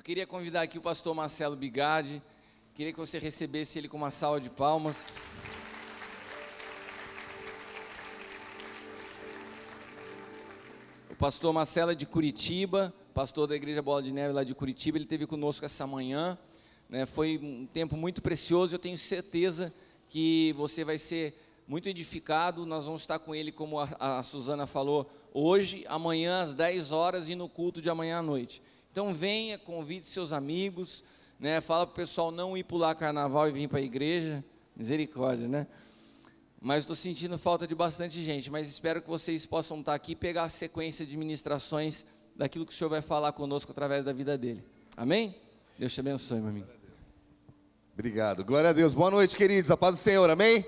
Eu queria convidar aqui o pastor Marcelo Bigardi. Queria que você recebesse ele com uma salva de palmas. O pastor Marcelo é de Curitiba, pastor da Igreja Bola de Neve lá de Curitiba. Ele esteve conosco essa manhã, né? Foi um tempo muito precioso. Eu tenho certeza que você vai ser muito edificado. Nós vamos estar com ele, como a Suzana falou, hoje, amanhã às 10 horas e no culto de amanhã à noite. Então venha, convide seus amigos, né? Fala para o pessoal não ir pular carnaval e vir para a igreja. Misericórdia, né? Mas estou sentindo falta de bastante gente, mas espero que vocês possam estar aqui e pegar a sequência de ministrações daquilo que o Senhor vai falar conosco através da vida dele. Amém? Deus te abençoe, meu amigo. Obrigado. Glória a Deus. Boa noite, queridos. A paz do Senhor. Amém?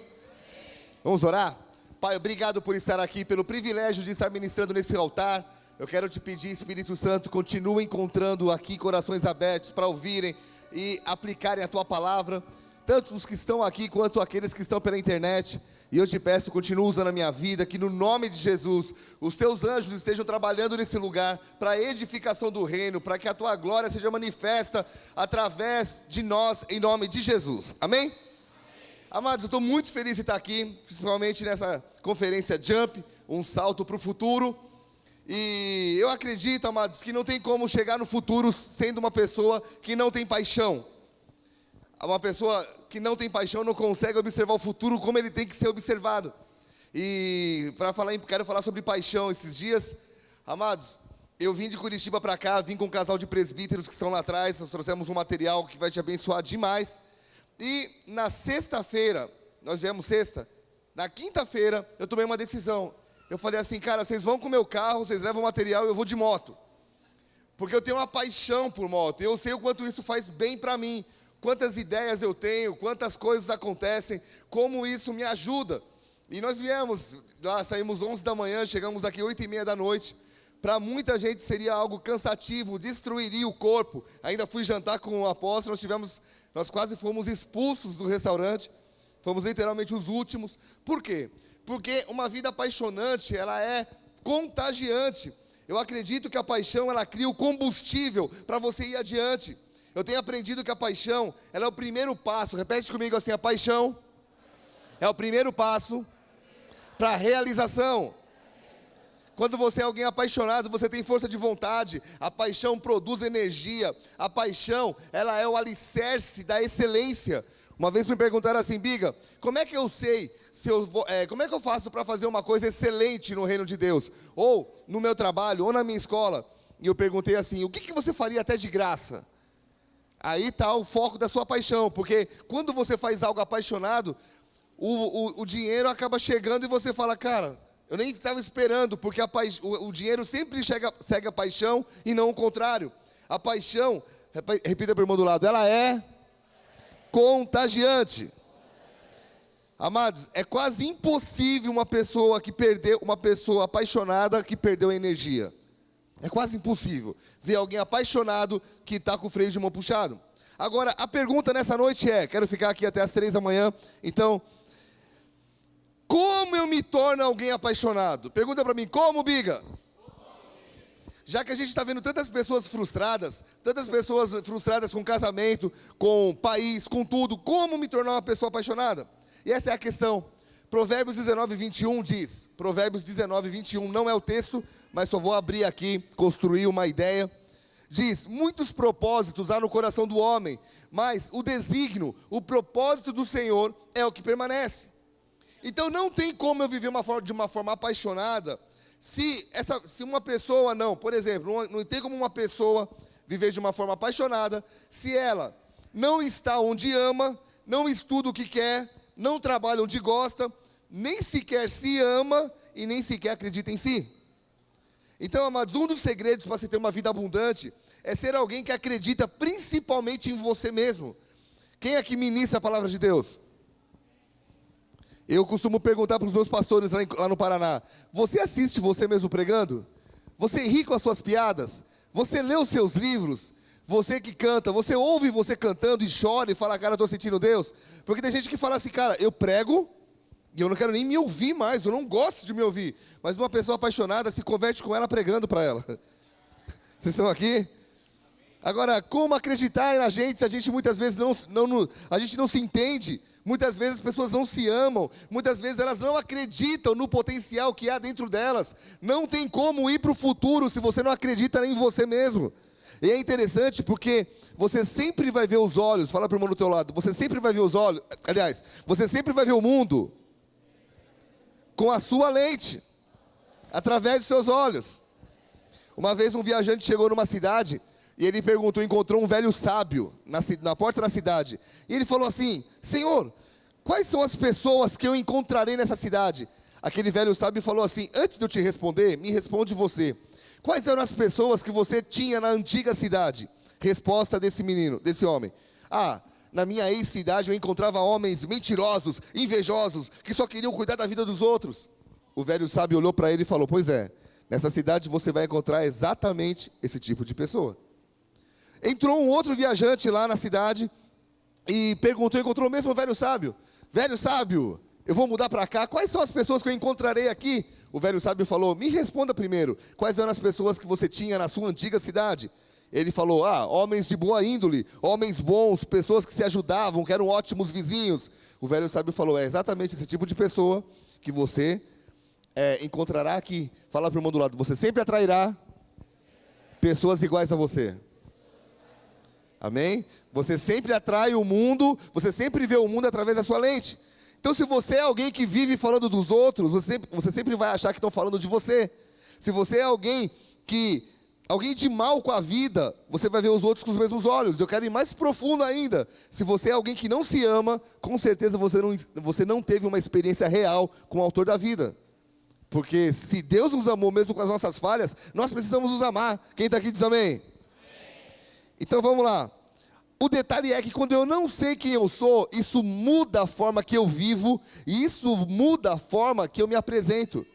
Vamos orar? Pai, obrigado por estar aqui, pelo privilégio de estar ministrando nesse altar. Eu quero te pedir, Espírito Santo, continue encontrando aqui corações abertos para ouvirem e aplicarem a tua palavra, tanto os que estão aqui quanto aqueles que estão pela internet. E eu te peço, continua usando a minha vida, que no nome de Jesus, os teus anjos estejam trabalhando nesse lugar, para a edificação do reino, para que a tua glória seja manifesta através de nós, em nome de Jesus. Amém? Amados, eu estou muito feliz de estar aqui, principalmente nessa conferência Jump, um salto para o futuro. E eu acredito, amados, que não tem como chegar no futuro sendo uma pessoa que não tem paixão. Uma pessoa que não tem paixão não consegue observar o futuro como ele tem que ser observado. E quero falar sobre paixão esses dias. Amados, eu vim de Curitiba para cá, vim com um casal de presbíteros que estão lá atrás. Nós trouxemos um material que vai te abençoar demais. E na sexta-feira, nós viemos sexta, na quinta-feira eu tomei uma decisão. Eu falei assim, cara, vocês vão com o meu carro, vocês levam o material e eu vou de moto. Porque eu tenho uma paixão por moto, eu sei o quanto isso faz bem para mim. Quantas ideias eu tenho, quantas coisas acontecem, como isso me ajuda. E nós viemos, lá saímos 11 da manhã, chegamos aqui 8h30 da noite. Para muita gente seria algo cansativo, destruiria o corpo. Ainda fui jantar com o apóstolo, nós quase fomos expulsos do restaurante. Fomos literalmente os últimos. Por quê? Porque uma vida apaixonante, ela é contagiante. Eu acredito que a paixão, ela cria o combustível para você ir adiante. Eu tenho aprendido que a paixão, ela é o primeiro passo. Repete comigo assim, a paixão é o primeiro passo para a realização. Quando você é alguém apaixonado, você tem força de vontade. A paixão produz energia. A paixão, ela é o alicerce da excelência. Uma vez me perguntaram assim, Biga, como é que eu sei, como é que eu faço para fazer uma coisa excelente no reino de Deus? Ou no meu trabalho, ou na minha escola. E eu perguntei assim, o que você faria até de graça? Aí está o foco da sua paixão, porque quando você faz algo apaixonado, o dinheiro acaba chegando e você fala, cara, eu nem estava esperando, porque o dinheiro sempre segue a paixão e não o contrário. A paixão, repita para o irmão do lado, ela é contagiante. Amados, é quase impossível uma pessoa apaixonada que perdeu a energia. É quase impossível ver alguém apaixonado que está com o freio de mão puxado. Agora, a pergunta nessa noite quero ficar aqui até as 3 da manhã, então, como eu me torno alguém apaixonado? Pergunta para mim, como, Biga? Já que a gente está vendo tantas pessoas frustradas com casamento, com país, com tudo, como me tornar uma pessoa apaixonada? E essa é a questão. Provérbios 19:21 diz, Provérbios 19:21 não é o texto, mas só vou abrir aqui, construir uma ideia. Diz, muitos propósitos há no coração do homem, mas o desígnio, o propósito do Senhor é o que permanece. Então não tem como eu viver de uma forma apaixonada, se uma pessoa por exemplo, não tem como uma pessoa viver de uma forma apaixonada, se ela não está onde ama, não estuda o que quer, não trabalha onde gosta, nem sequer se ama e nem sequer acredita em si. Então, amados, um dos segredos para se ter uma vida abundante é ser alguém que acredita principalmente em você mesmo. Quem aqui ministra a palavra de Deus? Eu costumo perguntar para os meus pastores lá no Paraná, você assiste você mesmo pregando? Você ri com as suas piadas? Você lê os seus livros? Você que canta, você ouve você cantando e chora e fala, cara, eu estou sentindo Deus? Porque tem gente que fala assim, cara, eu prego e eu não quero nem me ouvir mais, eu não gosto de me ouvir. Mas uma pessoa apaixonada se converte com ela pregando para ela. Vocês estão aqui? Agora, como acreditar na gente se a gente muitas vezes a gente não se entende? Muitas vezes as pessoas não se amam, muitas vezes elas não acreditam no potencial que há dentro delas. Não tem como ir para o futuro se você não acredita em você mesmo. E é interessante porque você sempre vai ver os olhos, fala para o irmão do teu lado, você sempre vai ver os olhos, aliás, você sempre vai ver o mundo com a sua lente, através dos seus olhos. Uma vez um viajante chegou numa cidade e ele encontrou um velho sábio na porta da cidade. E ele falou assim: Senhor, quais são as pessoas que eu encontrarei nessa cidade? Aquele velho sábio falou assim: antes de eu te responder, me responde você. Quais eram as pessoas que você tinha na antiga cidade? Resposta desse homem: na minha ex-cidade eu encontrava homens mentirosos, invejosos, que só queriam cuidar da vida dos outros. O velho sábio olhou para ele e falou: pois é, nessa cidade você vai encontrar exatamente esse tipo de pessoa. Entrou um outro viajante lá na cidade e encontrou o mesmo velho sábio. Velho sábio, eu vou mudar para cá, quais são as pessoas que eu encontrarei aqui? O velho sábio falou: me responda primeiro, quais eram as pessoas que você tinha na sua antiga cidade? Ele falou: homens de boa índole, homens bons, pessoas que se ajudavam, que eram ótimos vizinhos. O velho sábio falou: é exatamente esse tipo de pessoa que você encontrará aqui. Fala para o irmão do lado: você sempre atrairá pessoas iguais a você. Amém? Você sempre atrai o mundo, você sempre vê o mundo através da sua lente. Então, se você é alguém que vive falando dos outros, você sempre vai achar que estão falando de você. Se você é alguém de mal com a vida, você vai ver os outros com os mesmos olhos. Eu quero ir mais profundo ainda. Se você é alguém que não se ama, com certeza você não teve uma experiência real com o autor da vida. Porque se Deus nos amou mesmo com as nossas falhas, nós precisamos nos amar. Quem está aqui diz amém. Então vamos lá. O detalhe é que quando eu não sei quem eu sou, isso muda a forma que eu vivo, e isso muda a forma que eu me apresento.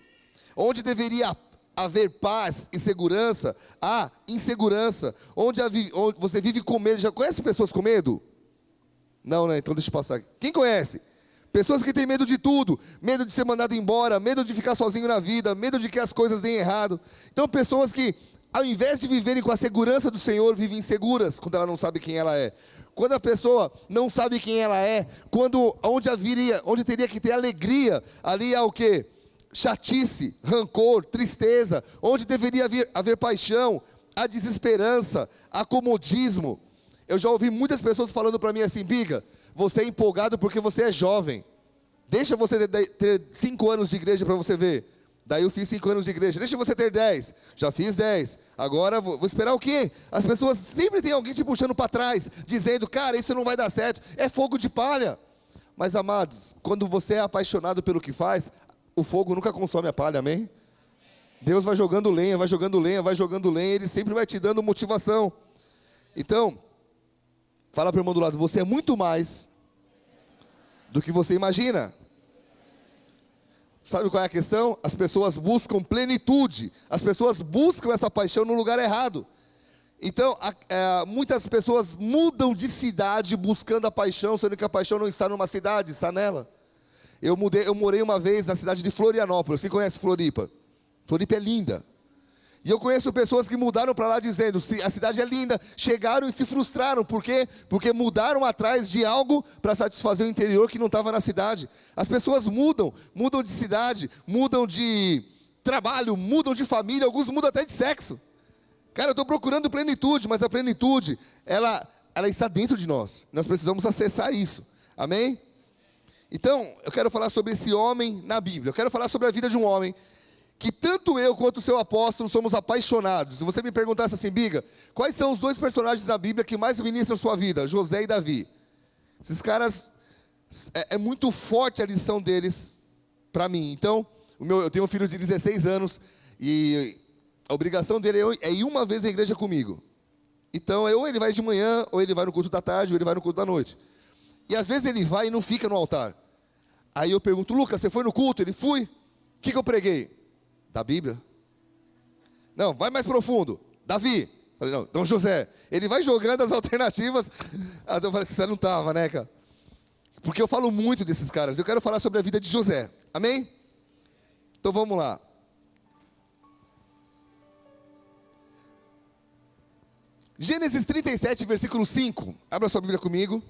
Onde deveria haver paz e segurança, há insegurança. Onde você vive com medo. Já conhece pessoas com medo? Não, né? Então deixa eu passar. Quem conhece? Pessoas que têm medo de tudo, medo de ser mandado embora, medo de ficar sozinho na vida, medo de que as coisas deem errado. Então pessoas que, ao invés de viverem com a segurança do Senhor, vivem inseguras quando ela não sabe quem ela é. Quando a pessoa não sabe quem ela é, onde teria que ter alegria, ali há o quê? Chatice, rancor, tristeza. Onde deveria haver paixão, há desesperança, há comodismo. Eu já ouvi muitas pessoas falando para mim assim: Biga, você é empolgado porque você é jovem. Deixa você ter 5 anos de igreja para você ver. Daí eu fiz 5 anos de igreja. Deixa você ter 10. Já fiz 10. Agora vou esperar o quê? As pessoas sempre tem alguém te puxando para trás, dizendo: cara, isso não vai dar certo. É fogo de palha. Mas amados, quando você é apaixonado pelo que faz, o fogo nunca consome a palha, amém? Deus vai jogando lenha, vai jogando lenha, vai jogando lenha. Ele sempre vai te dando motivação. Então, fala para o irmão do lado: você é muito mais do que você imagina. Sabe qual é a questão? As pessoas buscam plenitude. As pessoas buscam essa paixão no lugar errado. Então, muitas pessoas mudam de cidade buscando a paixão, sendo que a paixão não está numa cidade, está nela. Eu morei uma vez na cidade de Florianópolis. Você conhece Floripa? Floripa é linda. E eu conheço pessoas que mudaram para lá dizendo: a cidade é linda, chegaram e se frustraram. Por quê? Porque mudaram atrás de algo para satisfazer o interior que não estava na cidade. As pessoas mudam de cidade, mudam de trabalho, mudam de família, alguns mudam até de sexo. Cara, eu estou procurando plenitude, mas a plenitude, ela está dentro de nós. Nós precisamos acessar isso. Amém? Então, eu quero falar sobre esse homem na Bíblia. Eu quero falar sobre a vida de um homem que tanto eu quanto o seu apóstolo somos apaixonados. Se você me perguntasse assim: Biga, quais são os 2 personagens da Bíblia que mais ministram sua vida? José e Davi. Esses caras, é muito forte a lição deles para mim. Então, eu tenho um filho de 16 anos e a obrigação dele é ir uma vez à igreja comigo. Então, ou ele vai de manhã, ou ele vai no culto da tarde, ou ele vai no culto da noite. E às vezes ele vai e não fica no altar. Aí eu pergunto: Lucas, você foi no culto? Ele: fui. O que eu preguei? Da Bíblia? Não, vai mais profundo. Davi. Falei: não, então José. Ele vai jogando as alternativas. Eu falei: você não estava, né, cara? Porque eu falo muito desses caras. Eu quero falar sobre a vida de José. Amém? Então vamos lá. Gênesis 37, versículo 5. Abra sua Bíblia comigo.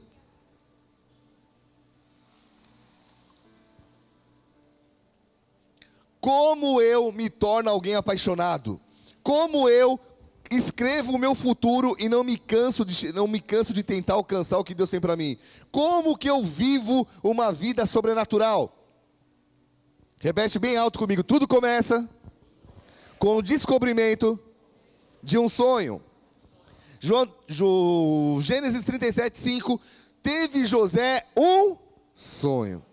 Como eu me torno alguém apaixonado? Como eu escrevo o meu futuro e não me canso de tentar alcançar o que Deus tem para mim? Como que eu vivo uma vida sobrenatural? Repete bem alto comigo. Tudo começa com o descobrimento de um sonho. Gênesis 37, 5. Teve José um sonho.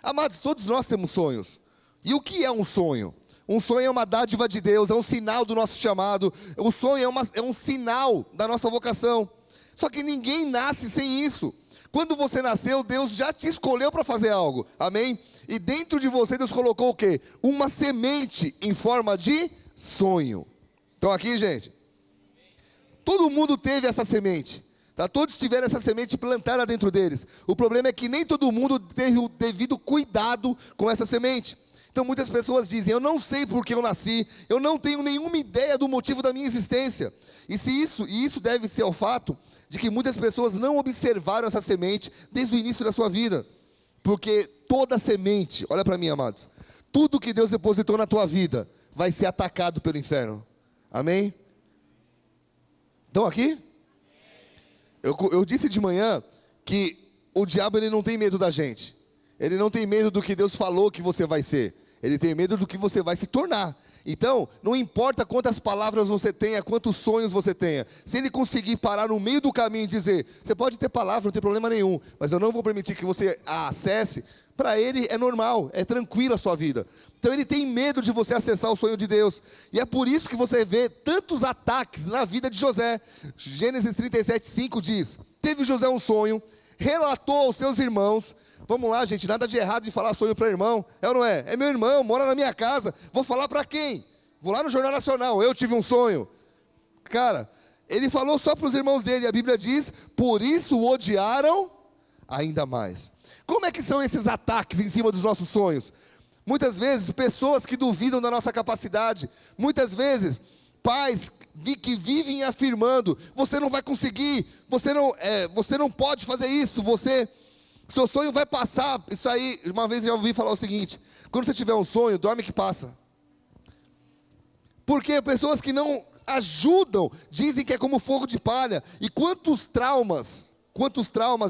Amados, todos nós temos sonhos. E o que é um sonho? Um sonho é uma dádiva de Deus, é um sinal do nosso chamado. O sonho é um sinal da nossa vocação. Só que ninguém nasce sem isso. Quando você nasceu, Deus já te escolheu para fazer algo. Amém? E dentro de você, Deus colocou o quê? Uma semente em forma de sonho. Estão aqui, gente? Todo mundo teve essa semente. Tá? Todos tiveram essa semente plantada dentro deles. O problema é que nem todo mundo teve o devido cuidado com essa semente. Então muitas pessoas dizem, eu não sei por que eu nasci, eu não tenho nenhuma ideia do motivo da minha existência. E isso deve ser ao fato de que muitas pessoas não observaram essa semente desde o início da sua vida. Porque toda semente, olha para mim, amados, tudo que Deus depositou na tua vida vai ser atacado pelo inferno. Amém? Estão aqui? Eu disse de manhã que o diabo ele não tem medo da gente. Ele não tem medo do que Deus falou que você vai ser. Ele tem medo do que você vai se tornar. Então, não importa quantas palavras você tenha, quantos sonhos você tenha. Se ele conseguir parar no meio do caminho e dizer, você pode ter palavra, não tem problema nenhum, mas eu não vou permitir que você a acesse, para ele é normal, é tranquila a sua vida. Então ele tem medo de você acessar o sonho de Deus. E é por isso que você vê tantos ataques na vida de José. Gênesis 37, 5 diz, teve José um sonho, relatou aos seus irmãos. Vamos lá, gente, nada de errado de falar sonho para irmão, é ou não é? É meu irmão, mora na minha casa, vou falar para quem? Vou lá no Jornal Nacional, eu tive um sonho. Cara, ele falou só para os irmãos dele, a Bíblia diz, por isso o odiaram ainda mais. Como é que são esses ataques em cima dos nossos sonhos? Muitas vezes, pessoas que duvidam da nossa capacidade, muitas vezes, pais que vivem afirmando, você não vai conseguir, você não pode fazer isso, seu sonho vai passar. Isso aí, uma vez eu já ouvi falar o seguinte, quando você tiver um sonho, dorme que passa. Porque pessoas que não ajudam, dizem que é como fogo de palha. E quantos traumas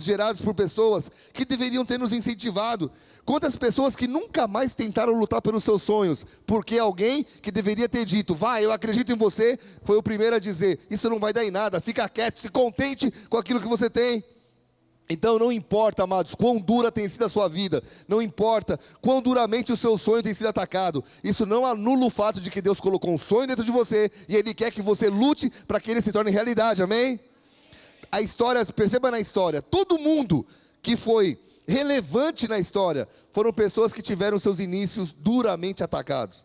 gerados por pessoas que deveriam ter nos incentivado. Quantas pessoas que nunca mais tentaram lutar pelos seus sonhos, porque alguém que deveria ter dito, vai, eu acredito em você, foi o primeiro a dizer, isso não vai dar em nada, fica quieto, se contente com aquilo que você tem. Então não importa, amados, quão dura tem sido a sua vida, não importa quão duramente o seu sonho tem sido atacado, isso não anula o fato de que Deus colocou um sonho dentro de você, e Ele quer que você lute para que ele se torne realidade, amém? A história, perceba na história, todo mundo que foi relevante na história, foram pessoas que tiveram seus inícios duramente atacados.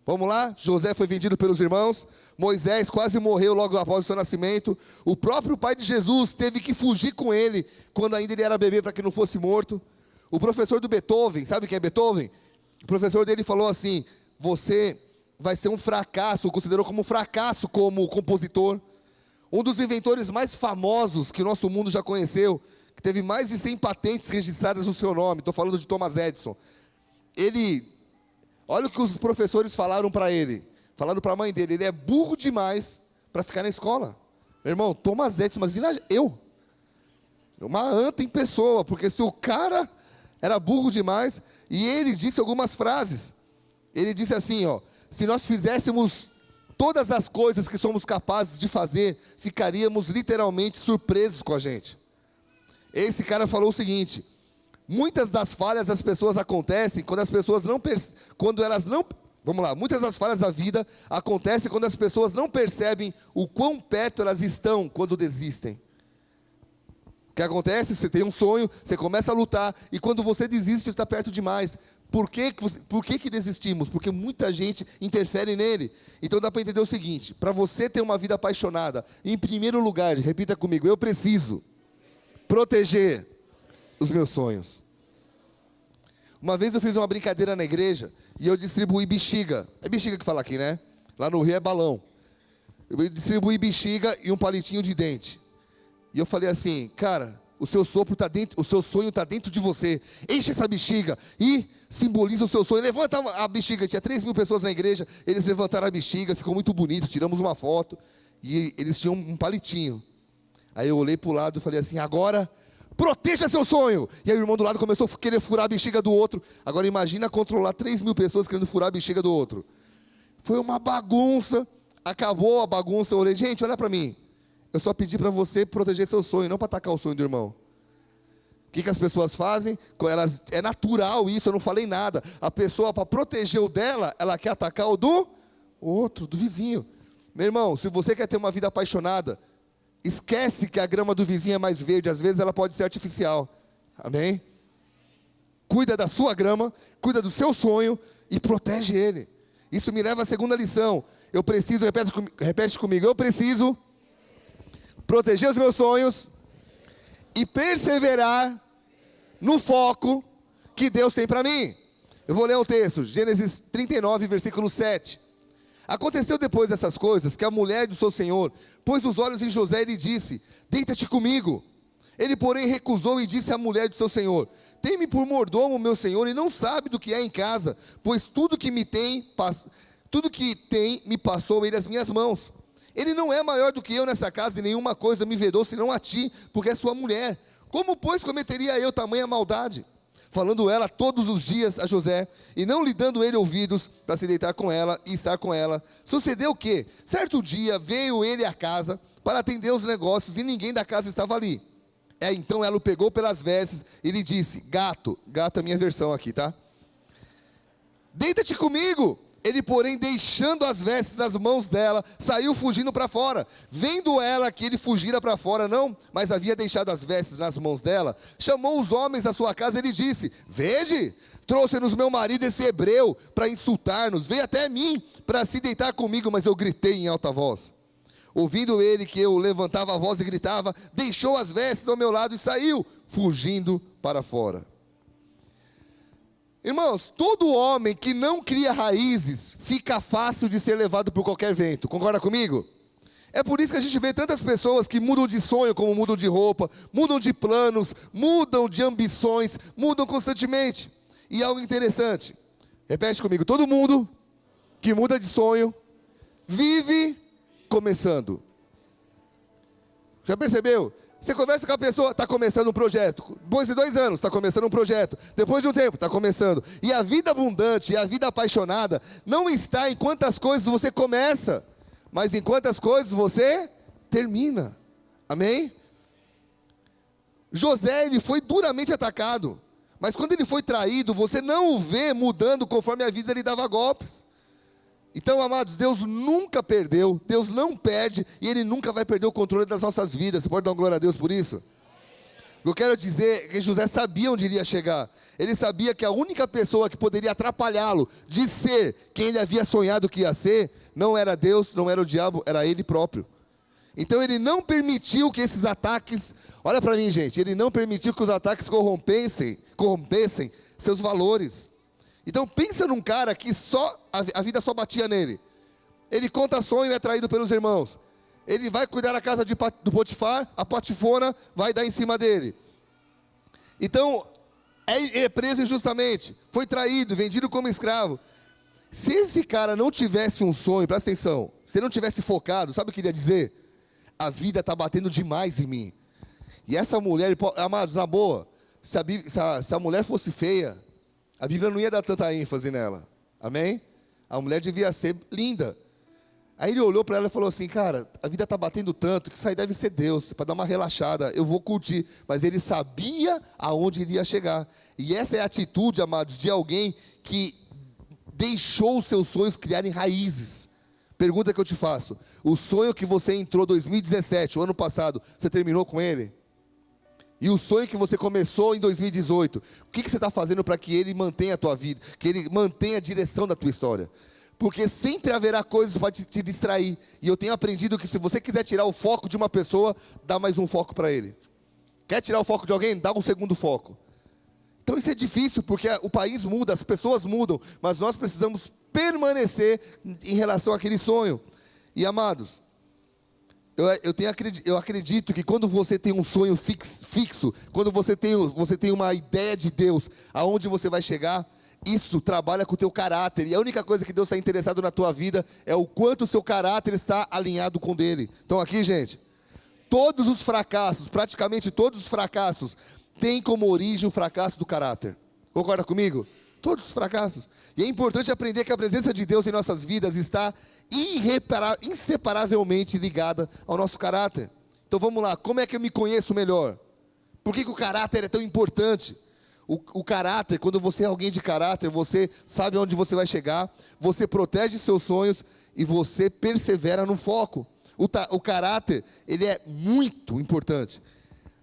Vamos lá? José foi vendido pelos irmãos, Moisés quase morreu logo após o seu nascimento, o próprio pai de Jesus teve que fugir com ele, quando ainda ele era bebê para que não fosse morto. O professor do Beethoven, sabe quem é Beethoven? O professor dele falou assim, você vai ser um fracasso, considerou como um fracasso como compositor. Um dos inventores mais famosos que o nosso mundo já conheceu, que teve mais de 100 patentes registradas no seu nome, estou falando de Thomas Edison. Olha o que os professores falaram para ele, falando para a mãe dele, ele é burro demais para ficar na escola. Meu irmão, Thomas Edison, imagina eu, uma anta em pessoa, porque se o cara era burro demais, e ele disse algumas frases, ele disse assim, se nós fizéssemos todas as coisas que somos capazes de fazer, ficaríamos literalmente surpresos com a gente. Esse cara falou o seguinte, muitas das falhas das pessoas acontecem quando as pessoas muitas das falhas da vida acontecem quando as pessoas não percebem o quão perto elas estão quando desistem. O que acontece? Você tem um sonho, você começa a lutar, e quando você desiste, está perto demais. Por que desistimos? Porque muita gente interfere nele. Então dá para entender o seguinte, para você ter uma vida apaixonada, em primeiro lugar, repita comigo, eu preciso proteger os meus sonhos. Uma vez eu fiz uma brincadeira na igreja, e eu distribuí bexiga. É bexiga que fala aqui, né? Lá no Rio é balão. Eu distribuí bexiga e um palitinho de dente. E eu falei assim, cara, o seu sopro está dentro, o seu sonho está dentro de você. Enche essa bexiga e simboliza o seu sonho. Levanta a bexiga. Tinha 3.000 pessoas na igreja. Eles levantaram a bexiga, ficou muito bonito. Tiramos uma foto e eles tinham um palitinho. Aí eu olhei para o lado e falei assim, agora proteja seu sonho. E aí o irmão do lado começou a querer furar a bexiga do outro. Agora imagina controlar 3.000 pessoas querendo furar a bexiga do outro. Foi uma bagunça. Acabou a bagunça. Eu olhei, gente, olha para mim. Eu só pedi para você proteger seu sonho, não para atacar o sonho do irmão. O que as pessoas fazem? É natural isso, eu não falei nada. A pessoa, para proteger o dela, ela quer atacar o do outro, do vizinho. Meu irmão, se você quer ter uma vida apaixonada, esquece que a grama do vizinho é mais verde. Às vezes ela pode ser artificial. Amém? Cuida da sua grama, cuida do seu sonho e protege ele. Isso me leva à segunda lição. Eu preciso, repete comigo, eu preciso proteger os meus sonhos e perseverar no foco que Deus tem para mim. Eu vou ler um texto, Gênesis 39, versículo 7. Aconteceu depois dessas coisas que a mulher do seu senhor pôs os olhos em José e lhe disse, deita-te comigo. Ele, porém, recusou e disse à mulher do seu senhor, tem-me por mordomo, meu senhor, e não sabe do que há em casa, pois tudo que tem me passou ele as minhas mãos. Ele não é maior do que eu nessa casa, e nenhuma coisa me vedou, senão a ti, porque é sua mulher. Como, pois, cometeria eu tamanha maldade? Falando ela todos os dias a José, e não lhe dando ele ouvidos, para se deitar com ela e estar com ela. Sucedeu que, certo dia, veio ele à casa, para atender os negócios, e ninguém da casa estava ali. Então ela o pegou pelas vestes, e lhe disse, gato é a minha versão aqui, tá? Deita-te comigo. Ele, porém, deixando as vestes nas mãos dela, saiu fugindo para fora. Vendo ela que ele fugira para fora, não, mas havia deixado as vestes nas mãos dela, chamou os homens da sua casa e lhe disse, vede, trouxe-nos meu marido esse hebreu para insultar-nos, veio até mim para se deitar comigo, mas eu gritei em alta voz. Ouvindo ele que eu levantava a voz e gritava, deixou as vestes ao meu lado e saiu, fugindo para fora. Irmãos, todo homem que não cria raízes, fica fácil de ser levado por qualquer vento, concorda comigo? É por isso que a gente vê tantas pessoas que mudam de sonho, como mudam de roupa, mudam de planos, mudam de ambições, mudam constantemente. E algo interessante, repete comigo, todo mundo que muda de sonho, vive começando. Já percebeu? Você conversa com a pessoa, está começando um projeto. Depois de 2 anos, está começando um projeto. Depois de um tempo, está começando. E a vida abundante, e a vida apaixonada, não está em quantas coisas você começa, mas em quantas coisas você termina. Amém? José, ele foi duramente atacado. Mas quando ele foi traído, você não o vê mudando conforme a vida lhe dava golpes. Então, amados, Deus nunca perdeu, Deus não perde, e Ele nunca vai perder o controle das nossas vidas. Você pode dar uma glória a Deus por isso? Eu quero dizer que José sabia onde iria chegar. Ele sabia que a única pessoa que poderia atrapalhá-lo de ser quem ele havia sonhado que ia ser, não era Deus, não era o diabo, era ele próprio. Então ele não permitiu que esses ataques, olha para mim, gente, ele não permitiu que os ataques corrompessem seus valores. Então pensa num cara que a vida só batia nele. Ele conta sonho e é traído pelos irmãos. Ele vai cuidar da casa do Potifar, a Potifona vai dar em cima dele. Então, é preso injustamente, foi traído, vendido como escravo. Se esse cara não tivesse um sonho, presta atenção, se ele não tivesse focado, sabe o que ele ia dizer? A vida está batendo demais em mim. E essa mulher, amados, na boa, se a mulher fosse feia, a Bíblia não ia dar tanta ênfase nela. Amém? A mulher devia ser linda. Aí ele olhou para ela e falou assim, cara, a vida está batendo tanto que isso aí deve ser Deus, para dar uma relaxada, eu vou curtir. Mas ele sabia aonde iria chegar. E essa é a atitude, amados, de alguém que deixou os seus sonhos criarem raízes. Pergunta que eu te faço, o sonho que você entrou em 2017, o ano passado, você terminou com ele? E o sonho que você começou em 2018, o que você está fazendo para que ele mantenha a tua vida, que ele mantenha a direção da tua história? Porque sempre haverá coisas para te distrair. E eu tenho aprendido que se você quiser tirar o foco de uma pessoa, dá mais um foco para ele. Quer tirar o foco de alguém? Dá um segundo foco. Então isso é difícil, porque o país muda, as pessoas mudam, mas nós precisamos permanecer em relação àquele sonho. E amados, Eu acredito que quando você tem um sonho fixo, quando você tem uma ideia de Deus, aonde você vai chegar, isso trabalha com o teu caráter. E a única coisa que Deus está interessado na tua vida é o quanto o seu caráter está alinhado com o dele. Então aqui, gente, todos os fracassos, praticamente todos os fracassos, têm como origem o fracasso do caráter. Concorda comigo? Todos os fracassos. E é importante aprender que a presença de Deus em nossas vidas está inseparavelmente ligada ao nosso caráter. Então vamos lá, como é que eu me conheço melhor? Por que o caráter é tão importante? O caráter, quando você é alguém de caráter, você sabe onde você vai chegar, você protege seus sonhos e você persevera no foco. O caráter, ele é muito importante.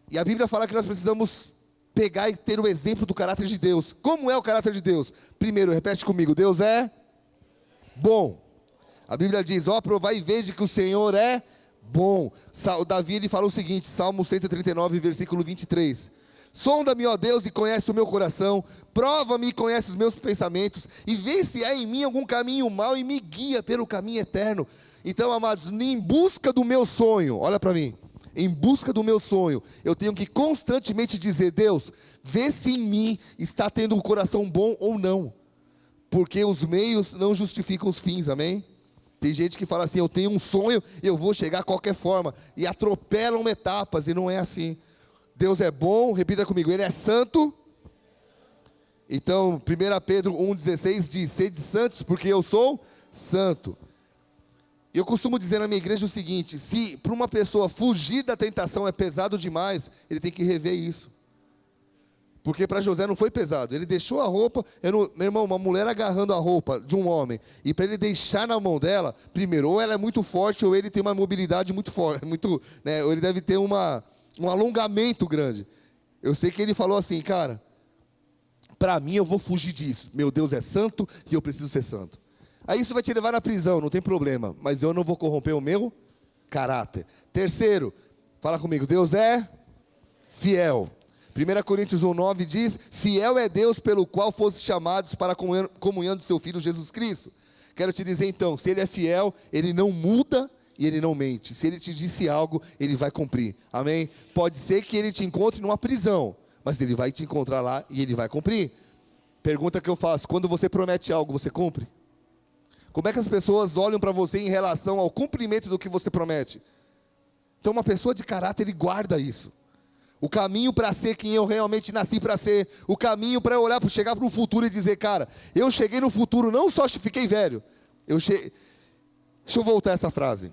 E a Bíblia fala que nós precisamos pegar e ter o exemplo do caráter de Deus. Como é o caráter de Deus? Primeiro, repete comigo, Deus é bom. A Bíblia diz, provai e veja que o Senhor é bom. O Davi, ele fala o seguinte, Salmo 139, versículo 23. Sonda-me, ó Deus, e conhece o meu coração, prova-me e conhece os meus pensamentos, e vê se há em mim algum caminho mau e me guia pelo caminho eterno. Então, amados, em busca do meu sonho, olha para mim, em busca do meu sonho, eu tenho que constantemente dizer, Deus, vê se em mim está tendo um coração bom ou não, porque os meios não justificam os fins, amém? Tem gente que fala assim, eu tenho um sonho, eu vou chegar a qualquer forma, e atropelam etapas, e não é assim. Deus é bom, repita comigo, Ele é santo. Então, 1 Pedro 1,16 diz, sede santos, porque eu sou santo. Eu costumo dizer na minha igreja o seguinte, se para uma pessoa fugir da tentação é pesado demais, ele tem que rever isso. Porque para José não foi pesado, ele deixou a roupa, meu irmão, uma mulher agarrando a roupa de um homem, e para ele deixar na mão dela, primeiro, ou ela é muito forte, ou ele tem uma mobilidade muito forte, ou ele deve ter um alongamento grande. Eu sei que ele falou assim, cara, para mim eu vou fugir disso, meu Deus é santo e eu preciso ser santo. Aí isso vai te levar na prisão, não tem problema, mas eu não vou corromper o meu caráter. Terceiro, fala comigo, Deus é fiel. 1 Coríntios 1,9 diz, fiel é Deus pelo qual fosse chamados para a comunhão de seu Filho Jesus Cristo. Quero te dizer então, se Ele é fiel, Ele não muda e Ele não mente. Se Ele te disse algo, Ele vai cumprir, amém? Pode ser que Ele te encontre numa prisão, mas Ele vai te encontrar lá e Ele vai cumprir. Pergunta que eu faço, quando você promete algo, você cumpre? Como é que as pessoas olham para você em relação ao cumprimento do que você promete? Então uma pessoa de caráter, ele guarda isso. O caminho para ser quem eu realmente nasci para ser, o caminho para eu olhar, para chegar para o futuro e dizer, cara, eu cheguei no futuro, não só fiquei velho, Deixa eu voltar essa frase.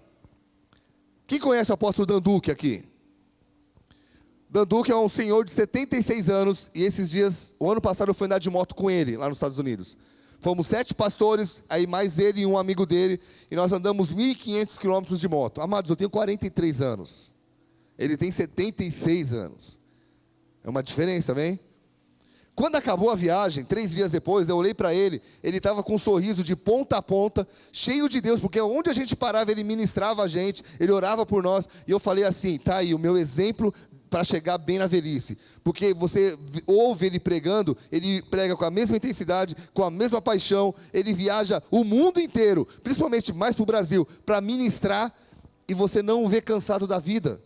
Quem conhece o apóstolo Danduque aqui? Danduque é um senhor de 76 anos, e esses dias, o ano passado eu fui andar de moto com ele, lá nos Estados Unidos. Fomos 7 pastores, aí mais ele e um amigo dele, e nós andamos 1.500 quilômetros de moto. Amados, eu tenho 43 anos. Ele tem 76 anos. É uma diferença, amém? Quando acabou a viagem, 3 dias depois, eu olhei para ele, ele estava com um sorriso de ponta a ponta, cheio de Deus, porque onde a gente parava, ele ministrava a gente, ele orava por nós, e eu falei assim, tá aí o meu exemplo para chegar bem na velhice, porque você ouve ele pregando, ele prega com a mesma intensidade, com a mesma paixão, ele viaja o mundo inteiro, principalmente mais para o Brasil, para ministrar, e você não o vê cansado da vida.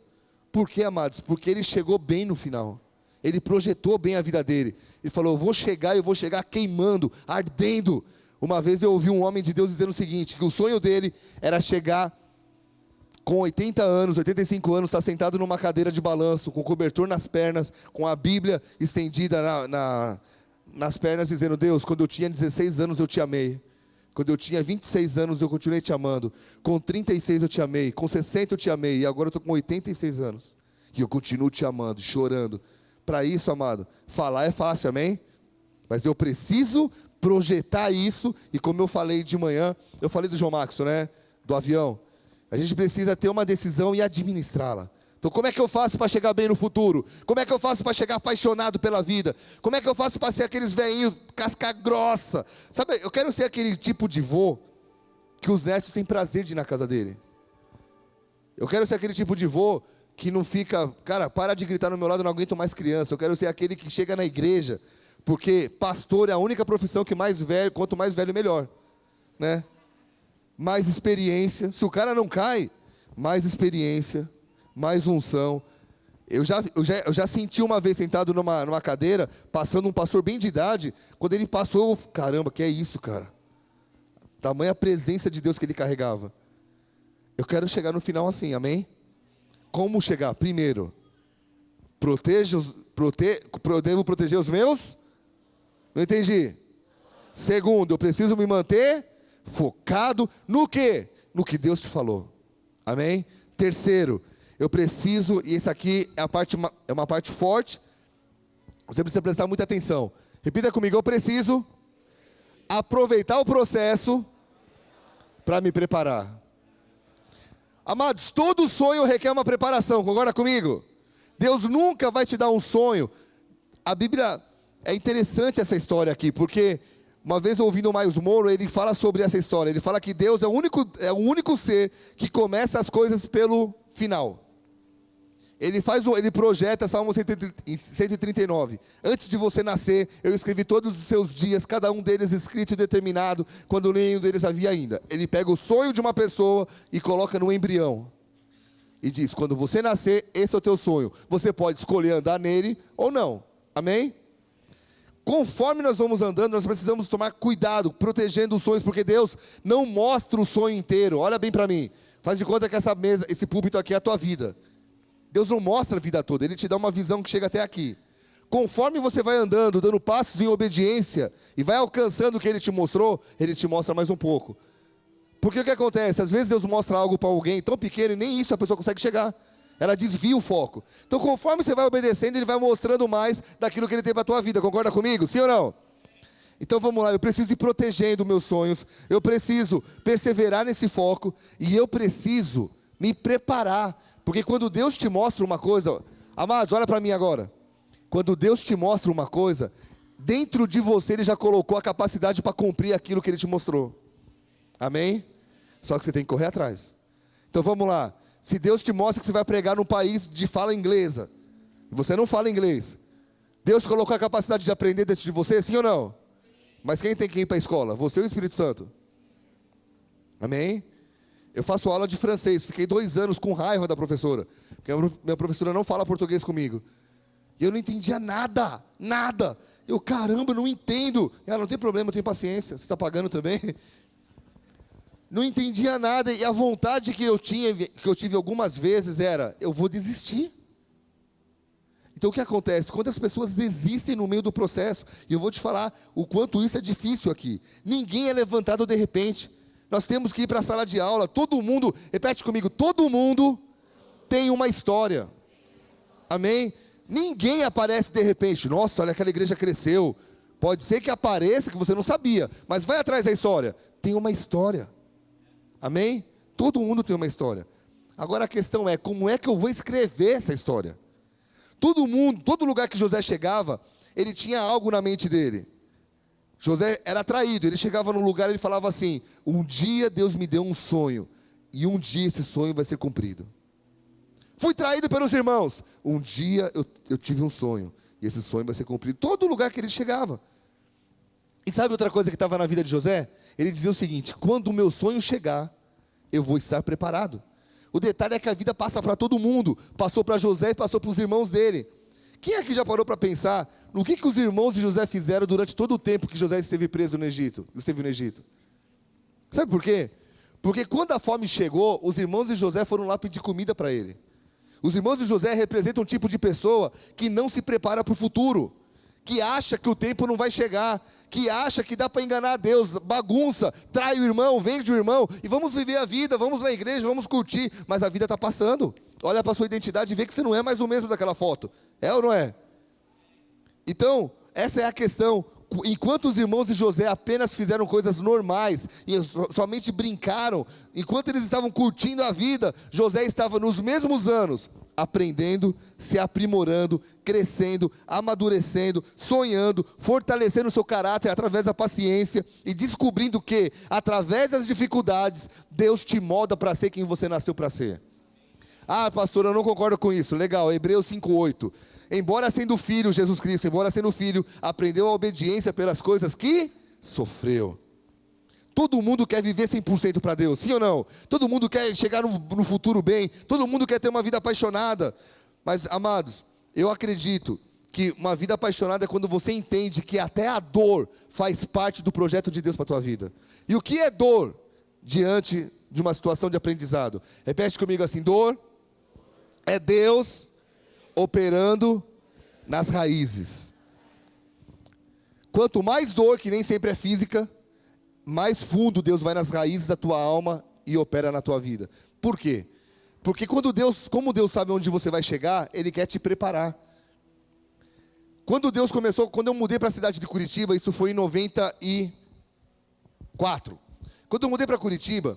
Por quê, amados? Porque ele chegou bem no final. Ele projetou bem a vida dele. Ele falou, eu vou chegar queimando, ardendo. Uma vez eu ouvi um homem de Deus dizendo o seguinte, que o sonho dele era chegar com 80 anos, 85 anos, estar sentado numa cadeira de balanço, com cobertor nas pernas, com a Bíblia estendida nas pernas, dizendo, Deus, quando eu tinha 16 anos eu te amei. Quando eu tinha 26 anos eu continuei te amando. Com 36 eu te amei. Com 60 eu te amei. E agora eu estou com 86 anos. E eu continuo te amando, chorando. Para isso, amado, falar é fácil, amém? Mas eu preciso projetar isso. E como eu falei de manhã, eu falei do João Maxson, né? Do avião. A gente precisa ter uma decisão e administrá-la. Então como é que eu faço para chegar bem no futuro? Como é que eu faço para chegar apaixonado pela vida? Como é que eu faço para ser aqueles velhinhos casca grossa? Sabe, eu quero ser aquele tipo de vô que os netos têm prazer de ir na casa dele. Eu quero ser aquele tipo de vô que não fica, cara, para de gritar no meu lado, eu não aguento mais criança. Eu quero ser aquele que chega na igreja, porque pastor é a única profissão que mais velho, quanto mais velho melhor, né? Mais experiência. Se o cara não cai, mais experiência, mais unção. Eu já senti uma vez sentado numa cadeira, passando um pastor bem de idade, quando ele passou, caramba, que é isso, cara? Tamanha presença de Deus que ele carregava. Eu quero chegar no final assim, amém? Como chegar? Primeiro, devo proteger os meus? Não entendi. Segundo, eu preciso me manter focado no quê? No que Deus te falou. Amém? Terceiro, eu preciso, e isso aqui é uma parte forte, você precisa prestar muita atenção. Repita comigo, eu preciso aproveitar o processo para me preparar. Amados, todo sonho requer uma preparação, concorda comigo? Deus nunca vai te dar um sonho. A Bíblia, é interessante essa história aqui, porque uma vez ouvindo o Miles Monroe, ele fala sobre essa história. Ele fala que Deus é o único ser que começa as coisas pelo final. Ele projeta Salmo 139. Antes de você nascer, eu escrevi todos os seus dias, cada um deles escrito e determinado, quando nenhum deles havia ainda. Ele pega o sonho de uma pessoa e coloca no embrião. E diz, quando você nascer, esse é o teu sonho. Você pode escolher andar nele ou não. Amém? Conforme nós vamos andando, nós precisamos tomar cuidado, protegendo os sonhos, porque Deus não mostra o sonho inteiro. Olha bem para mim. Faz de conta que essa mesa, esse púlpito aqui é a tua vida. Deus não mostra a vida toda, Ele te dá uma visão que chega até aqui. Conforme você vai andando, dando passos em obediência, e vai alcançando o que Ele te mostrou, Ele te mostra mais um pouco. Porque o que acontece? Às vezes Deus mostra algo para alguém tão pequeno, e nem isso a pessoa consegue chegar. Ela desvia o foco. Então conforme você vai obedecendo, Ele vai mostrando mais daquilo que Ele tem para a tua vida. Concorda comigo? Sim ou não? Então vamos lá, eu preciso ir protegendo meus sonhos, eu preciso perseverar nesse foco, e eu preciso me preparar. Porque quando Deus te mostra uma coisa, amados, olha para mim agora. Quando Deus te mostra uma coisa, dentro de você Ele já colocou a capacidade para cumprir aquilo que Ele te mostrou. Amém? Só que você tem que correr atrás. Então vamos lá. Se Deus te mostra que você vai pregar num país de fala inglesa, e você não fala inglês, Deus colocou a capacidade de aprender dentro de você, sim ou não? Mas quem tem que ir para a escola? Você ou o Espírito Santo? Amém? Eu faço aula de francês, fiquei 2 anos com raiva da professora, porque minha professora não fala português comigo. E eu não entendia nada, nada. Eu, caramba, não entendo. Ela, não tem problema, eu tenho paciência, você está pagando também? Não entendia nada, e a vontade que eu tive algumas vezes era, eu vou desistir. Então o que acontece? Quando as pessoas desistem no meio do processo, e eu vou te falar o quanto isso é difícil aqui. Ninguém é levantado de repente. Nós temos que ir para a sala de aula, todo mundo, repete comigo, todo mundo tem uma história. Amém? Ninguém aparece de repente, nossa, olha, aquela igreja cresceu. Pode ser que apareça que você não sabia, mas vai atrás da história. Tem uma história. Amém? Todo mundo tem uma história. Agora a questão é, como é que eu vou escrever essa história? Todo mundo, todo lugar que José chegava, ele tinha algo na mente dele. José era traído, ele chegava num lugar e ele falava assim, um dia Deus me deu um sonho, e um dia esse sonho vai ser cumprido. Fui traído pelos irmãos, um dia eu tive um sonho, e esse sonho vai ser cumprido. Todo lugar que ele chegava. E sabe outra coisa que estava na vida de José? Ele dizia o seguinte, quando o meu sonho chegar, eu vou estar preparado. O detalhe é que a vida passa para todo mundo, passou para José e passou para os irmãos dele. Quem aqui já parou para pensar no que os irmãos de José fizeram durante todo o tempo que José esteve preso no Egito? Sabe por quê? Porque quando a fome chegou, os irmãos de José foram lá pedir comida para ele. Os irmãos de José representam um tipo de pessoa que não se prepara para o futuro, que acha que o tempo não vai chegar, que acha que dá para enganar a Deus, bagunça, trai o irmão, vende o irmão, e vamos viver a vida, vamos na igreja, vamos curtir, mas a vida está passando. Olha para a sua identidade e vê que você não é mais o mesmo daquela foto. É ou não é? Então, essa é a questão. Enquanto os irmãos de José apenas fizeram coisas normais, e somente brincaram, enquanto eles estavam curtindo a vida, José estava nos mesmos anos, aprendendo, se aprimorando, crescendo, amadurecendo, sonhando, fortalecendo o seu caráter através da paciência, e descobrindo que, através das dificuldades, Deus te molda para ser quem você nasceu para ser. Ah, pastor, eu não concordo com isso. Legal, Hebreus 5:8. Embora sendo filho, Jesus Cristo, embora sendo filho, aprendeu a obediência pelas coisas que sofreu. Todo mundo quer viver 100% para Deus, sim ou não? Todo mundo quer chegar no futuro bem, todo mundo quer ter uma vida apaixonada. Mas, amados, eu acredito que uma vida apaixonada é quando você entende que até a dor faz parte do projeto de Deus para a tua vida. E o que é dor diante de uma situação de aprendizado? Repete comigo assim: dor é Deus operando nas raízes. Quanto mais dor, que nem sempre é física, mais fundo Deus vai nas raízes da tua alma e opera na tua vida. Por quê? Porque como Deus sabe onde você vai chegar, Ele quer te preparar. Quando eu mudei para a cidade de Curitiba, isso foi em 94. Quando eu mudei para Curitiba,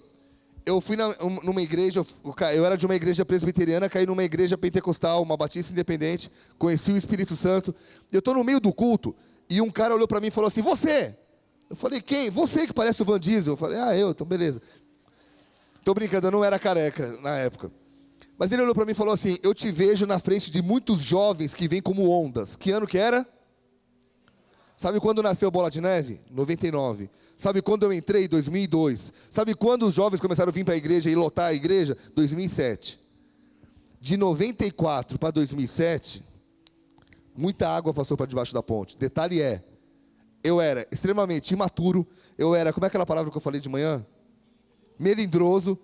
eu fui numa igreja, eu era de uma igreja presbiteriana, caí numa igreja pentecostal, uma batista independente, conheci o Espírito Santo. Eu estou no meio do culto, e um cara olhou para mim e falou assim: você? Eu falei: quem? Você que parece o Van Diesel. Eu falei: eu, então beleza. Estou brincando, eu não era careca na época. Mas ele olhou para mim e falou assim: eu te vejo na frente de muitos jovens que vêm como ondas. Que ano que era? Sabe quando nasceu Bola de Neve? 99. Sabe quando eu entrei? 2002. Sabe quando os jovens começaram a vir para a igreja e lotar a igreja? 2007. De 94 para 2007, muita água passou para debaixo da ponte. Detalhe é, eu era extremamente imaturo, eu era, como é aquela palavra que eu falei de manhã? Melindroso.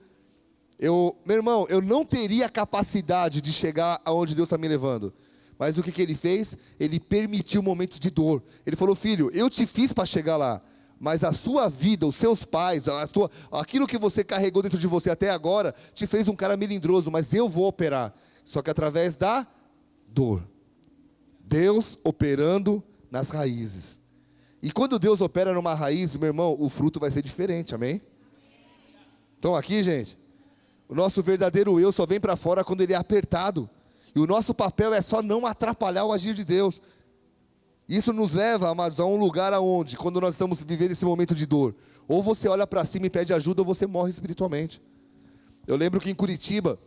Meu irmão, eu não teria capacidade de chegar aonde Deus está me levando. Mas o que ele fez? Ele permitiu momentos de dor. Ele falou: filho, eu te fiz para chegar lá, mas a sua vida, os seus pais, aquilo que você carregou dentro de você até agora, te fez um cara melindroso, mas eu vou operar. Só que através da dor. Deus operando nas raízes. E quando Deus opera numa raiz, meu irmão, o fruto vai ser diferente, amém? Então aqui, gente, o nosso verdadeiro eu só vem para fora quando ele é apertado. E o nosso papel é só não atrapalhar o agir de Deus. Isso nos leva, amados, a um lugar aonde, quando nós estamos vivendo esse momento de dor, ou você olha para cima e pede ajuda, ou você morre espiritualmente. Eu lembro que em Curitiba,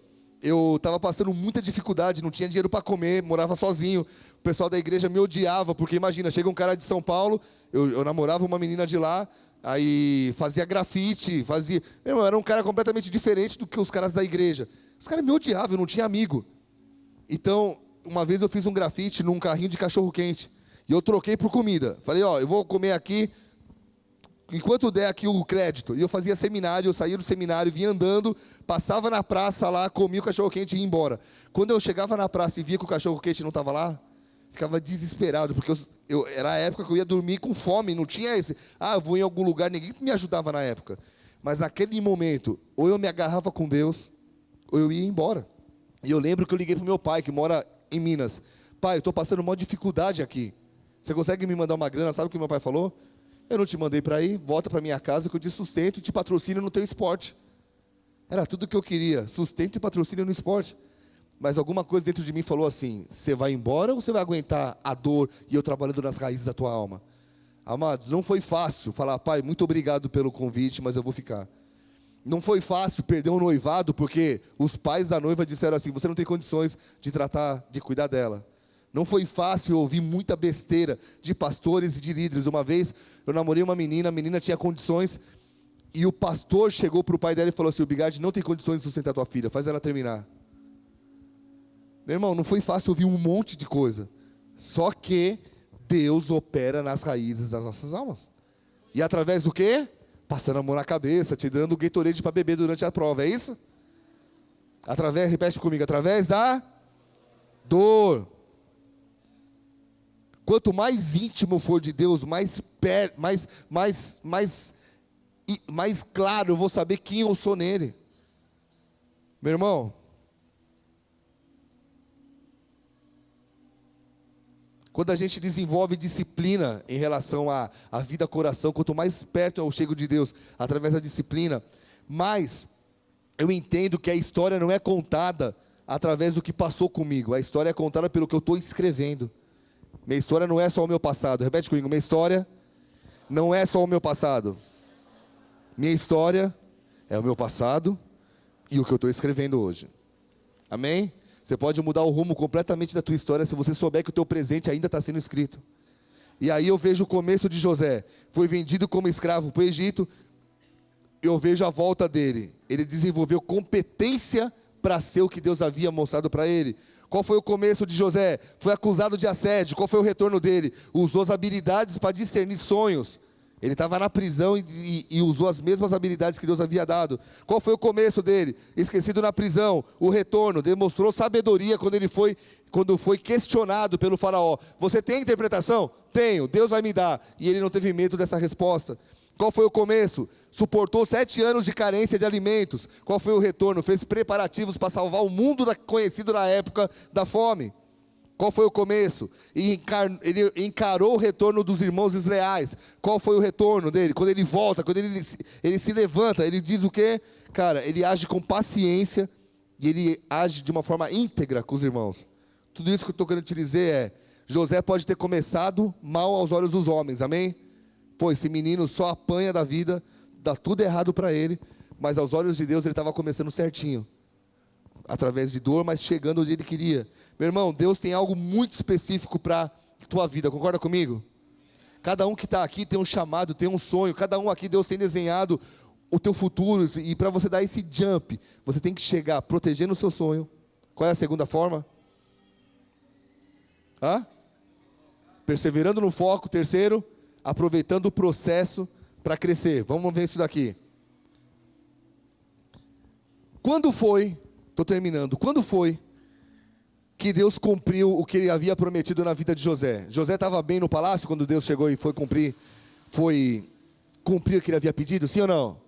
eu estava passando muita dificuldade, não tinha dinheiro para comer, morava sozinho. O pessoal da igreja me odiava, porque imagina, chega um cara de São Paulo, eu namorava uma menina de lá, aí fazia grafite, Meu irmão, era um cara completamente diferente do que os caras da igreja. Os caras me odiavam, eu não tinha amigo. Então, uma vez eu fiz um grafite num carrinho de cachorro-quente, e eu troquei por comida. Falei: eu vou comer aqui, enquanto der aqui o crédito. E eu fazia seminário, eu saía do seminário, vinha andando, passava na praça lá, comia o cachorro-quente e ia embora. Quando eu chegava na praça e via que o cachorro-quente não estava lá, ficava desesperado, porque era a época que eu ia dormir com fome, não tinha esse, eu vou em algum lugar, ninguém me ajudava na época. Mas naquele momento, ou eu me agarrava com Deus, ou eu ia embora. E eu lembro que eu liguei para o meu pai, que mora em Minas: pai, eu estou passando uma dificuldade aqui, você consegue me mandar uma grana? Sabe o que meu pai falou? Eu não te mandei para ir, volta para minha casa que eu te sustento e te patrocino no teu esporte. Era tudo o que eu queria, sustento e patrocínio no esporte. Mas alguma coisa dentro de mim falou assim: você vai embora ou você vai aguentar a dor e eu trabalhando nas raízes da tua alma? Amados, não foi fácil falar: pai, muito obrigado pelo convite, mas eu vou ficar. Não foi fácil perder um noivado, porque os pais da noiva disseram assim: você não tem condições de cuidar dela. Não foi fácil ouvir muita besteira de pastores e de líderes. Uma vez eu namorei uma menina, a menina tinha condições, e o pastor chegou para o pai dela e falou assim: o Bigard não tem condições de sustentar tua filha, faz ela terminar. Meu irmão, não foi fácil ouvir um monte de coisa. Só que Deus opera nas raízes das nossas almas. E através do quê? Passando a mão na cabeça, te dando o Gatorade para beber durante a prova, é isso? Repete comigo, através da dor. Quanto mais íntimo for de Deus, mais claro eu vou saber quem eu sou nele. Meu irmão, quando a gente desenvolve disciplina em relação à vida coração, quanto mais perto eu chego de Deus, através da disciplina, mais eu entendo que a história não é contada através do que passou comigo, a história é contada pelo que eu estou escrevendo. Minha história não é só o meu passado. Repete comigo, minha história não é só o meu passado. Minha história é o meu passado e o que eu estou escrevendo hoje. Amém? Você pode mudar o rumo completamente da tua história se você souber que o teu presente ainda está sendo escrito. E aí eu vejo o começo de José. Foi vendido como escravo para o Egito. eu vejo a volta dele. Ele desenvolveu competência para ser o que Deus havia mostrado para ele. Qual foi o começo de José? Foi acusado de assédio. Qual foi o retorno dele? Usou as habilidades para discernir sonhos. Ele estava na prisão e usou as mesmas habilidades que Deus havia dado. Qual foi o começo dele? Esquecido na prisão. O retorno, demonstrou sabedoria quando foi questionado pelo faraó. Você tem interpretação? Tenho, Deus vai me dar. E ele não teve medo dessa resposta. Qual foi o começo? Suportou 7 anos de carência de alimentos. Qual foi o retorno? Fez preparativos para salvar o mundo conhecido na época da fome. Qual foi o começo? Ele encarou o retorno dos irmãos desleais. Qual foi o retorno dele? Quando ele volta, quando ele se levanta, ele diz o quê? Cara, ele age com paciência e ele age de uma forma íntegra com os irmãos. Tudo isso que eu estou querendo te dizer é, José pode ter começado mal aos olhos dos homens, amém? Pô, esse menino só apanha da vida, dá tudo errado para ele, mas aos olhos de Deus ele estava começando certinho. Através de dor, mas chegando onde ele queria. Meu irmão, Deus tem algo muito específico para a tua vida, concorda comigo? Cada um que está aqui tem um chamado, tem um sonho. Cada um aqui, Deus tem desenhado o teu futuro. E para você dar esse jump, você tem que chegar protegendo o seu sonho. Qual é a segunda forma? Perseverando no foco. Terceiro, aproveitando o processo para crescer. Vamos ver isso daqui. Quando foi... Estou terminando. Quando foi que Deus cumpriu o que ele havia prometido na vida de José? José estava bem no palácio quando Deus chegou e foi cumprir o que ele havia pedido? Sim ou não?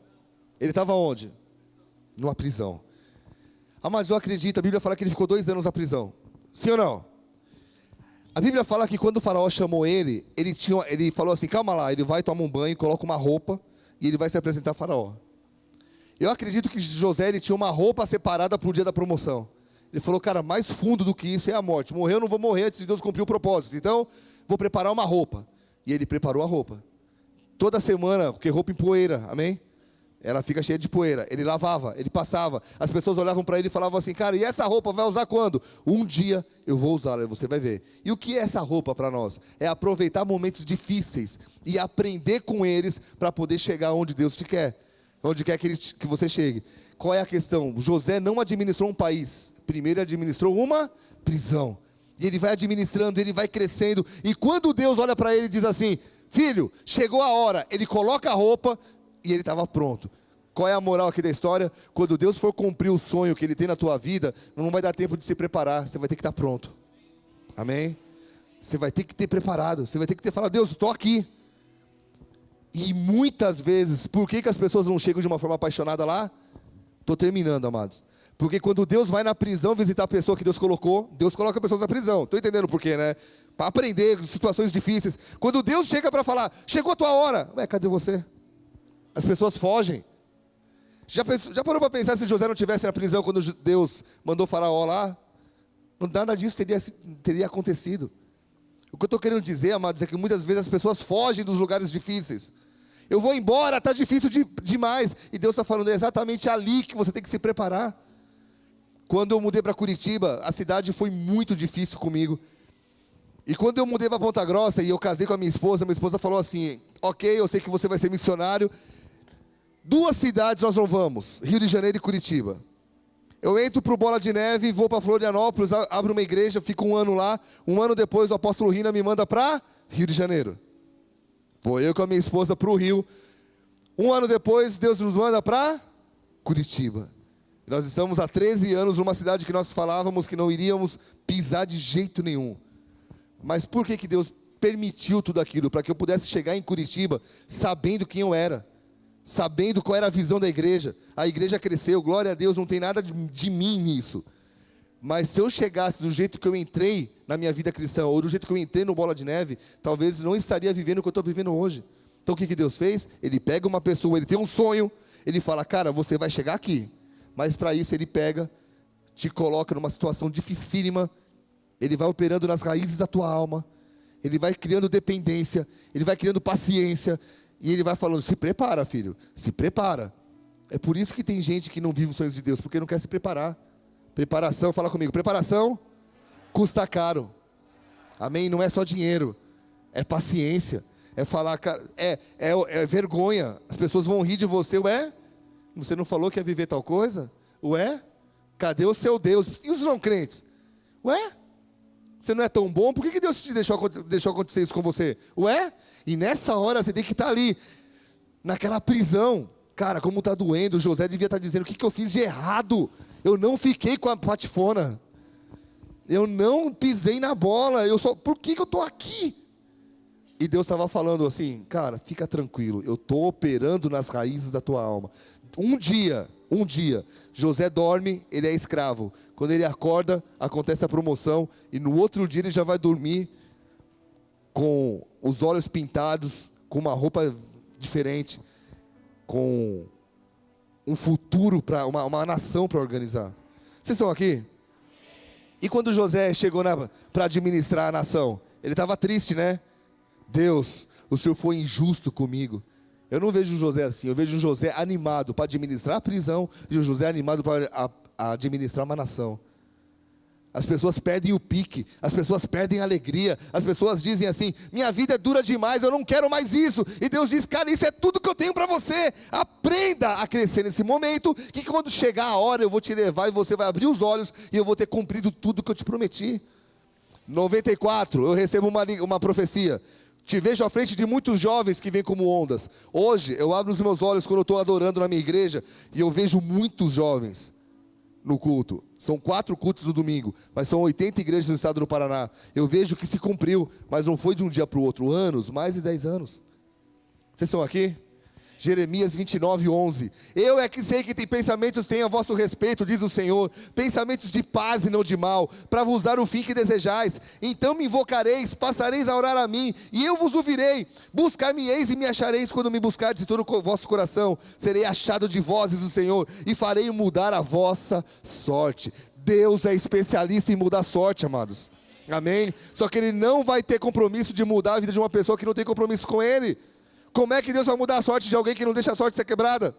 Ele estava onde? Numa prisão. Mas eu acredito, a Bíblia fala que ele ficou 2 anos na prisão. Sim ou não? A Bíblia fala que quando o faraó chamou ele falou assim, calma lá, ele vai tomar um banho, coloca uma roupa e ele vai se apresentar a faraó. Eu acredito que José ele tinha uma roupa separada para o dia da promoção. Ele falou, cara, mais fundo do que isso é a morte. Morrer eu não vou morrer antes de Deus cumprir o propósito. Então, vou preparar uma roupa. E ele preparou a roupa. Toda semana, porque roupa em poeira, amém? Ela fica cheia de poeira. Ele lavava, ele passava. As pessoas olhavam para ele e falavam assim, cara, e essa roupa vai usar quando? Um dia eu vou usá-la, você vai ver. E o que é essa roupa para nós? É aproveitar momentos difíceis e aprender com eles para poder chegar onde Deus te quer. Onde quer que você chegue. Qual é a questão? José não administrou um país. Primeiro administrou uma prisão. E ele vai administrando, ele vai crescendo. E quando Deus olha para ele e diz assim, filho, chegou a hora. Ele coloca a roupa e ele estava pronto. Qual é a moral aqui da história? Quando Deus for cumprir o sonho que ele tem na tua vida, não vai dar tempo de se preparar. Você vai ter que estar pronto. Amém? Você vai ter que ter preparado. Você vai ter que ter falado, Deus, estou aqui. E muitas vezes, por que as pessoas não chegam de uma forma apaixonada lá? Estou terminando, amados. Porque quando Deus vai na prisão visitar a pessoa que Deus colocou, Deus coloca pessoas na prisão. Estou entendendo por quê, né? Para aprender situações difíceis. Quando Deus chega para falar, chegou a tua hora. Ué, cadê você? As pessoas fogem. Já parou para pensar se José não estivesse na prisão quando Deus mandou o faraó lá? Nada disso teria acontecido. O que eu estou querendo dizer, amados, é que muitas vezes as pessoas fogem dos lugares difíceis. Eu vou embora, está difícil demais. E Deus está falando, é exatamente ali que você tem que se preparar. Quando eu mudei para Curitiba, a cidade foi muito difícil comigo. E quando eu mudei para Ponta Grossa e eu casei com a minha esposa falou assim, ok, eu sei que você vai ser missionário. 2 cidades nós não vamos, Rio de Janeiro e Curitiba. Eu entro para o Bola de Neve, vou para Florianópolis, abro uma igreja, fico 1 ano lá. 1 ano depois o apóstolo Rina me manda para Rio de Janeiro. Vou eu com a minha esposa para o Rio. 1 ano depois Deus nos manda para Curitiba. Nós estamos há 13 anos numa cidade que nós falávamos que não iríamos pisar de jeito nenhum. Mas por que Deus permitiu tudo aquilo? Para que eu pudesse chegar em Curitiba sabendo quem eu era. Sabendo qual era a visão da igreja. A igreja cresceu, glória a Deus, não tem nada de mim nisso. Mas se eu chegasse do jeito que eu entrei na minha vida cristã, ou do jeito que eu entrei no Bola de Neve, talvez não estaria vivendo o que eu estou vivendo hoje. Então o que Deus fez? Ele pega uma pessoa, ele tem um sonho, ele fala, cara, você vai chegar aqui. Mas para isso ele pega, te coloca numa situação dificílima, ele vai operando nas raízes da tua alma, ele vai criando dependência, ele vai criando paciência, e ele vai falando, se prepara, filho, se prepara. É por isso que tem gente que não vive os sonhos de Deus, porque não quer se preparar. Preparação, fala comigo, preparação custa caro. Amém? Não é só dinheiro, é paciência, é falar, cara, é vergonha. As pessoas vão rir de você, Você não falou que ia viver tal coisa? Ué? Cadê o seu Deus? E os não crentes? Ué? Você não é tão bom? Por que Deus te deixou acontecer isso com você? Ué? E nessa hora você tem que estar ali, naquela prisão. Cara, como está doendo, José devia estar dizendo, o que eu fiz de errado? Eu não fiquei com a patifona. Eu não pisei na bola. Por que eu estou aqui? E Deus estava falando assim, cara, fica tranquilo. Eu estou operando nas raízes da tua alma. Um dia, José dorme, ele é escravo. Quando ele acorda, acontece a promoção. E no outro dia ele já vai dormir com os olhos pintados, com uma roupa diferente, com um futuro, para uma nação para organizar. Vocês estão aqui? E quando José chegou para administrar a nação? Ele estava triste, né? Deus, o Senhor foi injusto comigo. Eu não vejo José assim, eu vejo José animado para administrar a prisão e o José animado para administrar uma nação. As pessoas perdem o pique, as pessoas perdem a alegria, as pessoas dizem assim, minha vida é dura demais, eu não quero mais isso. E Deus diz, cara, isso é tudo que eu tenho para você. Aprenda a crescer nesse momento, que quando chegar a hora eu vou te levar e você vai abrir os olhos e eu vou ter cumprido tudo que eu te prometi. 94, eu recebo uma profecia. Te vejo à frente de muitos jovens que vêm como ondas. Hoje, eu abro os meus olhos quando eu estou adorando na minha igreja e eu vejo muitos jovens no culto. São 4 cultos no domingo, mas são 80 igrejas no estado do Paraná. Eu vejo que se cumpriu, mas não foi de um dia para o outro. Anos, mais de 10 anos. Vocês estão aqui? Jeremias 29, 11. Eu é que sei que tem pensamentos têm a vosso respeito, diz o Senhor, pensamentos de paz e não de mal, para vos dar o fim que desejais. Então me invocareis, passareis a orar a mim, e eu vos ouvirei. Buscar-me-eis e me achareis quando me buscardes de todo o vosso coração. Serei achado de vós, diz o Senhor, e farei mudar a vossa sorte. Deus é especialista em mudar sorte, amados. Amém? Só que Ele não vai ter compromisso de mudar a vida de uma pessoa que não tem compromisso com Ele. Como é que Deus vai mudar a sorte de alguém que não deixa a sorte ser quebrada?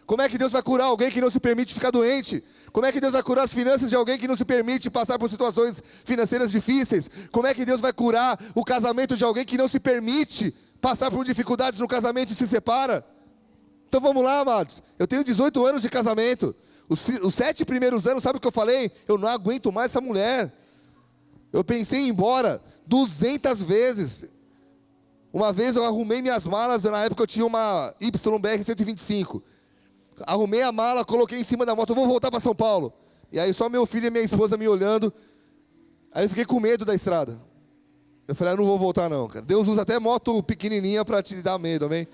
Como é que Deus vai curar alguém que não se permite ficar doente? Como é que Deus vai curar as finanças de alguém que não se permite passar por situações financeiras difíceis? Como é que Deus vai curar o casamento de alguém que não se permite passar por dificuldades no casamento e se separa? Então vamos lá, amados. Eu tenho 18 anos de casamento. Os 7 primeiros anos, sabe o que eu falei? Eu não aguento mais essa mulher. Eu pensei em ir embora 200 vezes. Uma vez eu arrumei minhas malas, na época eu tinha uma YBR 125. Arrumei a mala, coloquei em cima da moto, eu vou voltar para São Paulo. E aí só meu filho e minha esposa me olhando. Aí eu fiquei com medo da estrada. Eu falei, não vou voltar não, cara. Deus usa até moto pequenininha para te dar medo, amém?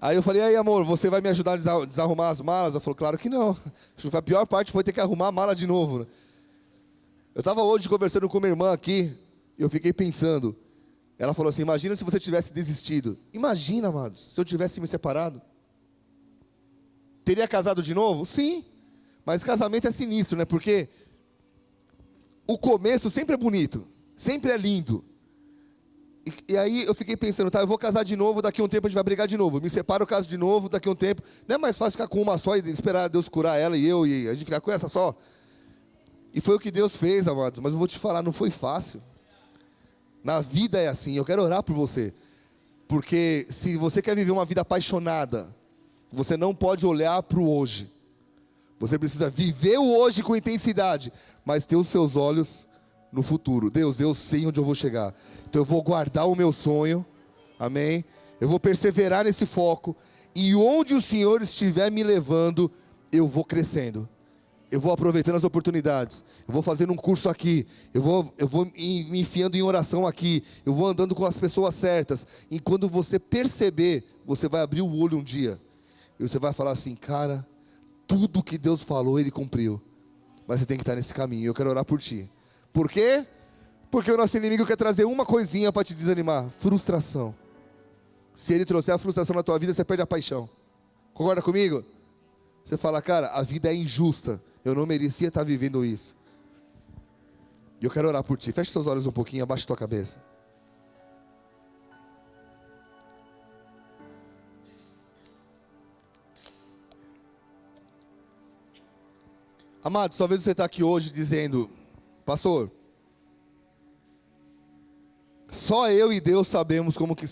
Aí eu falei, aí amor, você vai me ajudar a desarrumar as malas? Ela falou, claro que não. A pior parte foi ter que arrumar a mala de novo, né? Eu estava hoje conversando com minha irmã aqui, e eu fiquei pensando. Ela falou assim, imagina se você tivesse desistido. Imagina, amados, se eu tivesse me separado. Teria casado de novo? Sim. Mas casamento é sinistro, né? Porque o começo sempre é bonito, sempre é lindo. E aí eu fiquei pensando, tá, eu vou casar de novo, daqui a um tempo a gente vai brigar de novo. Me separo, eu caso de novo, daqui a um tempo. Não é mais fácil ficar com uma só e esperar Deus curar ela e a gente ficar com essa só? E foi o que Deus fez, amados. Mas eu vou te falar, não foi fácil. Na vida é assim, eu quero orar por você. Porque se você quer viver uma vida apaixonada, você não pode olhar para o hoje. Você precisa viver o hoje com intensidade, mas ter os seus olhos no futuro. Deus, eu sei onde eu vou chegar. Então eu vou guardar o meu sonho, amém? Eu vou perseverar nesse foco. E onde o Senhor estiver me levando, eu vou crescendo. Eu vou aproveitando as oportunidades. Eu vou fazendo um curso aqui. Eu vou me enfiando em oração aqui. Eu vou andando com as pessoas certas. E quando você perceber, você vai abrir o olho um dia. E você vai falar assim, cara, tudo que Deus falou, Ele cumpriu. Mas você tem que estar nesse caminho. Eu quero orar por ti. Por quê? Porque o nosso inimigo quer trazer uma coisinha para te desanimar. Frustração. Se ele trouxer a frustração na tua vida, você perde a paixão. Concorda comigo? Você fala, cara, a vida é injusta. Eu não merecia estar vivendo isso. E eu quero orar por ti. Feche seus olhos um pouquinho, abaixa tua cabeça. Amados, talvez você está aqui hoje dizendo, pastor, só eu e Deus sabemos como que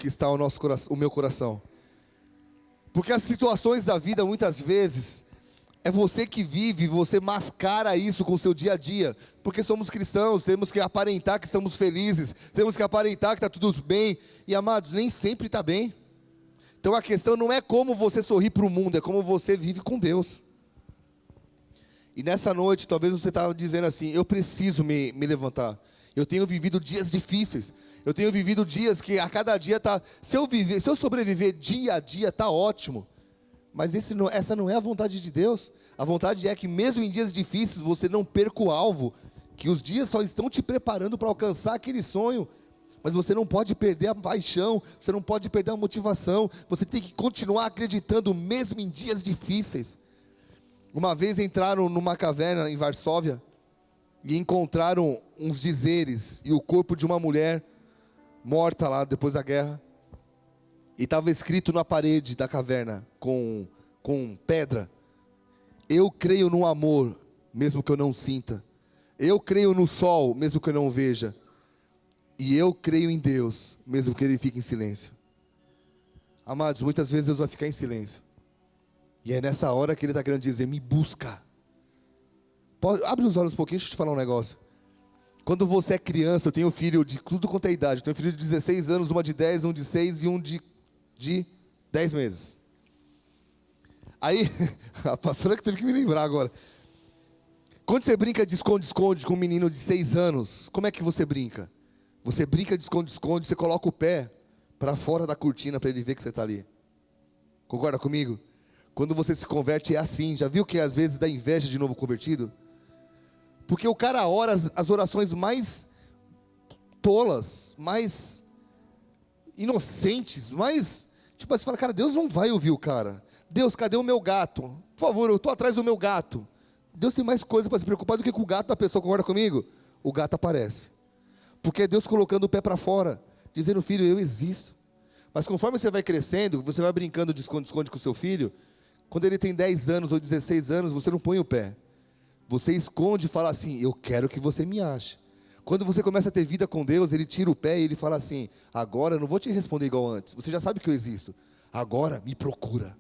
está o nosso coração, o meu coração. Porque as situações da vida, muitas vezes, é você que vive, você mascara isso com o seu dia a dia. Porque somos cristãos, temos que aparentar que estamos felizes, temos que aparentar que está tudo bem. E amados, nem sempre está bem. Então a questão não é como você sorri para o mundo, é como você vive com Deus. E nessa noite, talvez você está dizendo assim, eu preciso me levantar. Eu tenho vivido dias difíceis. Eu tenho vivido dias que a cada dia está... Se eu sobreviver dia a dia, está ótimo. Mas essa não é a vontade de Deus. A vontade é que mesmo em dias difíceis, você não perca o alvo. Que os dias só estão te preparando para alcançar aquele sonho. Mas você não pode perder a paixão. Você não pode perder a motivação. Você tem que continuar acreditando mesmo em dias difíceis. Uma vez entraram numa caverna em Varsóvia e encontraram uns dizeres e o corpo de uma mulher morta lá depois da guerra. E estava escrito na parede da caverna com pedra: eu creio no amor, mesmo que eu não sinta. Eu creio no sol, mesmo que eu não veja. E eu creio em Deus, mesmo que Ele fique em silêncio. Amados, muitas vezes Deus vai ficar em silêncio. E é nessa hora que Ele está querendo dizer, me busca. Abre os olhos um pouquinho, deixa eu te falar um negócio. Quando você é criança, eu tenho filho de tudo quanto é idade. Eu tenho filho de 16 anos, uma de 10, um de 6 e um de 10 meses. Aí, a pastora que teve que me lembrar agora. Quando você brinca de esconde-esconde com um menino de 6 anos, como é que você brinca? Você brinca de esconde-esconde, você coloca o pé para fora da cortina para ele ver que você está ali. Concorda comigo? Quando você se converte é assim. Já viu que às vezes dá inveja de novo convertido? Porque o cara ora as orações mais tolas, mais inocentes, mais... Tipo, você fala, cara, Deus não vai ouvir o cara. Deus, cadê o meu gato? Por favor, eu estou atrás do meu gato. Deus tem mais coisa para se preocupar do que com o gato da pessoa, concorda comigo? O gato aparece. Porque é Deus colocando o pé para fora, dizendo, filho, eu existo. Mas conforme você vai crescendo, você vai brincando de esconde-esconde com o seu filho, quando ele tem 10 anos ou 16 anos, você não põe o pé. Você esconde e fala assim, eu quero que você me ache. Quando você começa a ter vida com Deus, Ele tira o pé e Ele fala assim, agora eu não vou te responder igual antes, você já sabe que eu existo. Agora me procura.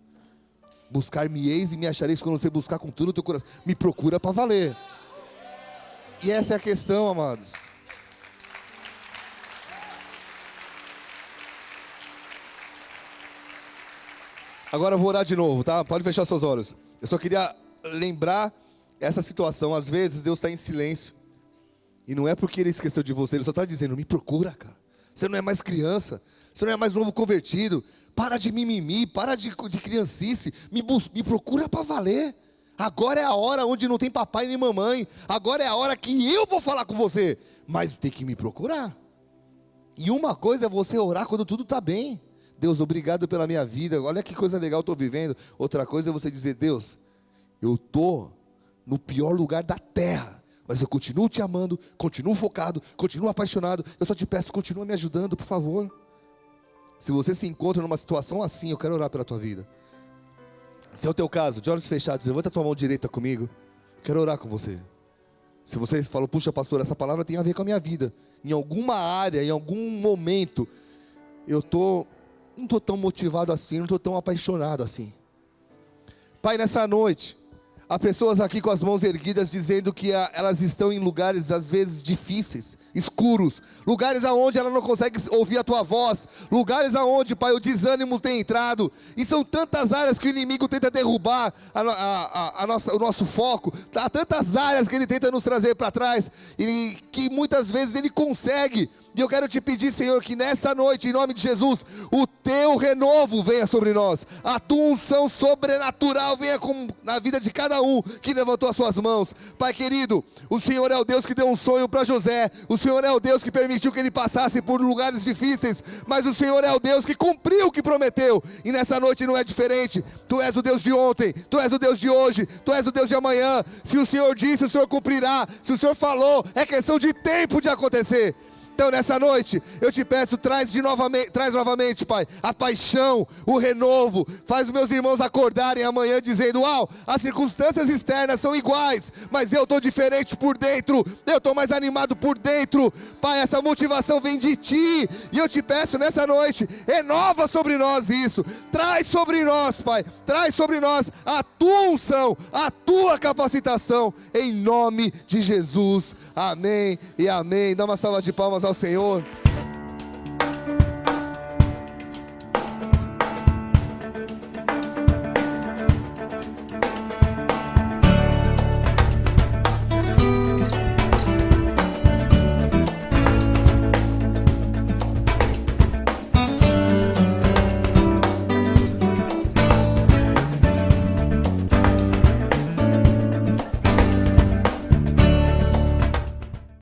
Buscar-me-eis e me achareis quando você buscar com tudo o teu coração. Me procura para valer. E essa é a questão, amados. Agora eu vou orar de novo, tá? Pode fechar seus olhos. Eu só queria lembrar essa situação. Às vezes Deus está em silêncio. E não é porque Ele esqueceu de você. Ele só está dizendo, me procura, cara. Você não é mais criança. Você não é mais novo convertido. Para de mimimi, para de criancice. Me procura para valer. Agora é a hora onde não tem papai nem mamãe. Agora é a hora que eu vou falar com você. Mas tem que me procurar. E uma coisa é você orar quando tudo está bem. Deus, obrigado pela minha vida, olha que coisa legal eu estou vivendo. Outra coisa é você dizer, Deus, eu estou no pior lugar da terra, mas eu continuo te amando, continuo focado, continuo apaixonado, eu só te peço, continua me ajudando, por favor. Se você se encontra numa situação assim, eu quero orar pela tua vida. Se é o teu caso, de olhos fechados, levanta a tua mão direita comigo, quero orar com você. Se você falou, puxa pastor, essa palavra tem a ver com a minha vida, em alguma área, em algum momento, eu não estou tão motivado assim, não estou tão apaixonado assim. Pai, nessa noite, há pessoas aqui com as mãos erguidas dizendo que elas estão em lugares às vezes difíceis, escuros, lugares aonde ela não consegue ouvir a tua voz, lugares aonde, Pai, o desânimo tem entrado, e são tantas áreas que o inimigo tenta derrubar o nosso foco, há tantas áreas que ele tenta nos trazer para trás, e que muitas vezes ele consegue. E eu quero te pedir, Senhor, que nessa noite, em nome de Jesus, o teu renovo venha sobre nós, a tua unção sobrenatural venha na vida de cada um que levantou as suas mãos. Pai querido, o Senhor é o Deus que deu um sonho para José, o Senhor é o Deus que permitiu que ele passasse por lugares difíceis, mas o Senhor é o Deus que cumpriu o que prometeu, e nessa noite não é diferente. Tu és o Deus de ontem, tu és o Deus de hoje, tu és o Deus de amanhã. Se o Senhor disse, o Senhor cumprirá. Se o Senhor falou, é questão de tempo de acontecer. Então nessa noite, eu te peço, traz novamente, Pai, a paixão, o renovo. Faz os meus irmãos acordarem amanhã dizendo: uau, as circunstâncias externas são iguais, mas eu estou diferente por dentro, eu estou mais animado por dentro. Pai, essa motivação vem de Ti, e eu te peço nessa noite, renova sobre nós isso. Traz sobre nós, Pai, traz sobre nós a Tua unção, a Tua capacitação, em nome de Jesus. Amém e amém. Dá uma salva de palmas ao Senhor.